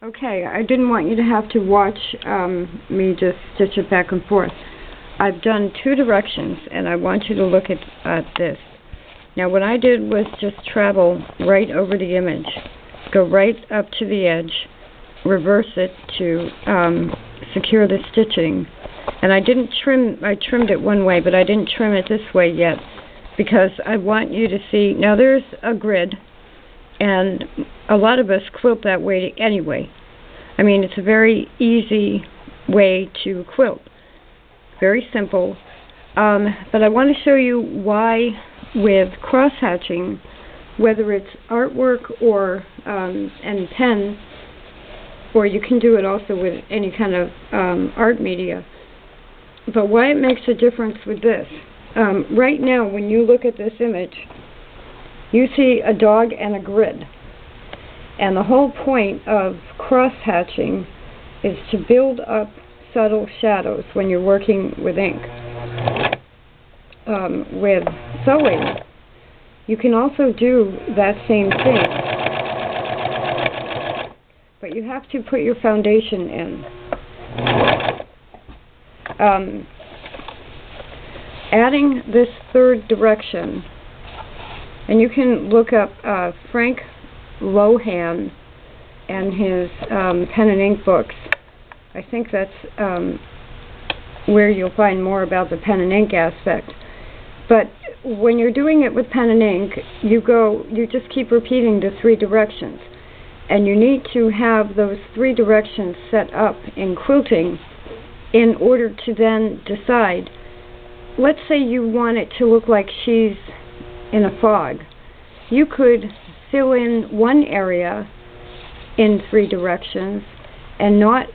Okay, I didn't want you to have to watch me just stitch it back and forth. I've done 2 directions, and I want you to look at this. Now, what I did was just travel right over the image, go right up to the edge, reverse it to secure the stitching. And I didn't trim, I trimmed it one way, but I didn't trim it this way yet, because I want you to see, now there's a grid, and a lot of us quilt that way anyway. I mean, it's a very easy way to quilt. Very simple. But I want to show you why with cross-hatching, whether it's artwork or and pen, or you can do it also with any kind of art media, but why it makes a difference with this. Right now, when you look at this image, you see a dog and a grid. And the whole point of cross-hatching is to build up subtle shadows when you're working with ink. With sewing, you can also do that same thing, but you have to put your foundation in. Adding this 3rd direction, and you can look up Frank Lohan and his pen and ink books. I think that's where you'll find more about the pen and ink aspect. But when you're doing it with pen and ink, you just keep repeating the 3 directions. And you need to have those 3 directions set up in quilting in order to then decide. Let's say you want it to look like she's in a fog. You could fill in one area in 3 directions and not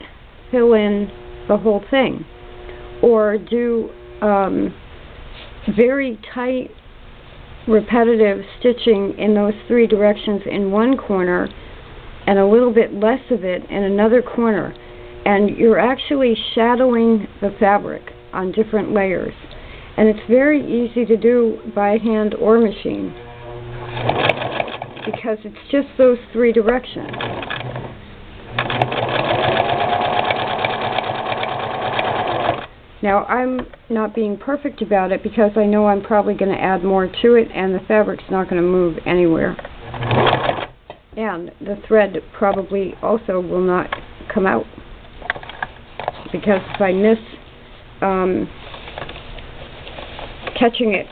fill in the whole thing. Or do very tight, repetitive stitching in those 3 directions in one corner and a little bit less of it in another corner. And you're actually shadowing the fabric on different layers. And it's very easy to do by hand or machine, because it's just those 3 directions. Now, I'm not being perfect about it because I know I'm probably going to add more to it, and the fabric's not going to move anywhere. And the thread probably also will not come out, because if I miss catching it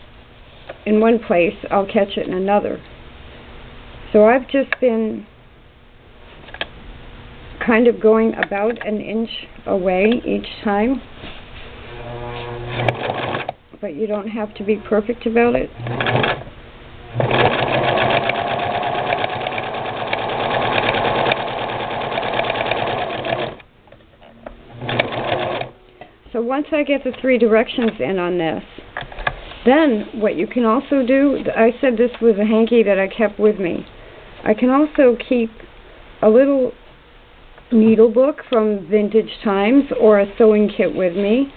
in one place, I'll catch it in another. So I've just been kind of going about an inch away each time, but you don't have to be perfect about it. So once I get the 3 directions in on this, then what you can also do, I said this was a hanky that I kept with me. I can also keep a little needle book from vintage times or a sewing kit with me,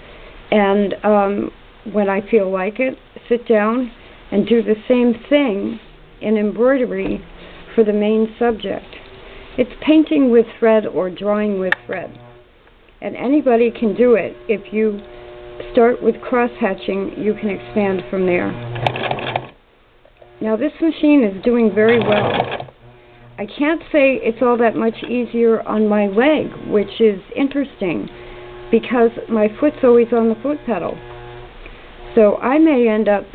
and when I feel like it, sit down and do the same thing in embroidery for the main subject. It's painting with thread or drawing with thread. And anybody can do it. If you start with cross-hatching, you can expand from there. Now this machine is doing very well. I can't say it's all that much easier on my leg, which is interesting, because my foot's always on the foot pedal. So I may end up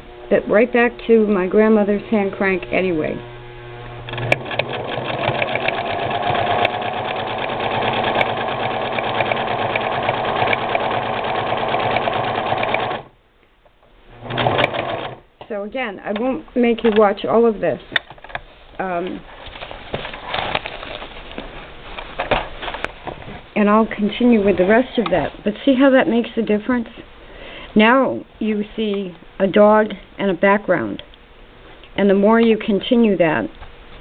right back to my grandmother's hand crank anyway. So again, I won't make you watch all of this. And I'll continue with the rest of that. But see how that makes a difference? Now you see a dog and a background. And the more you continue that,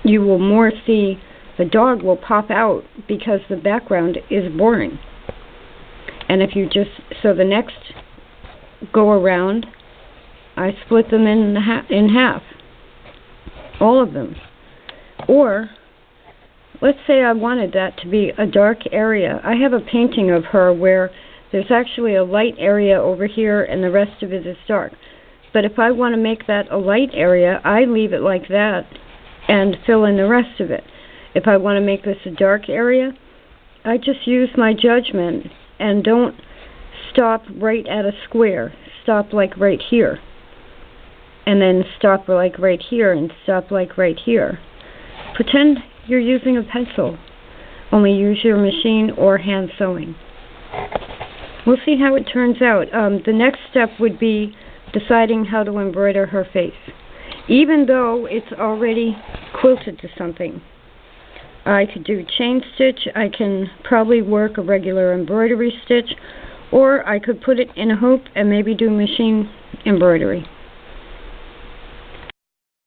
you will more see the dog will pop out because the background is boring. And if you just, so the next go around, I split them in half. All of them. Or let's say I wanted that to be a dark area. I have a painting of her where there's actually a light area over here and the rest of it is dark. But if I want to make that a light area, I leave it like that and fill in the rest of it. If I want to make this a dark area, I just use my judgment and don't stop right at a square. Stop like right here. And then stop like right here and stop like right here. Pretend you're using a pencil. Only use your machine or hand sewing. We'll see how it turns out. The next step would be deciding how to embroider her face. Even though it's already quilted to something. I could do chain stitch. I can probably work a regular embroidery stitch. Or I could put it in a hoop and maybe do machine embroidery.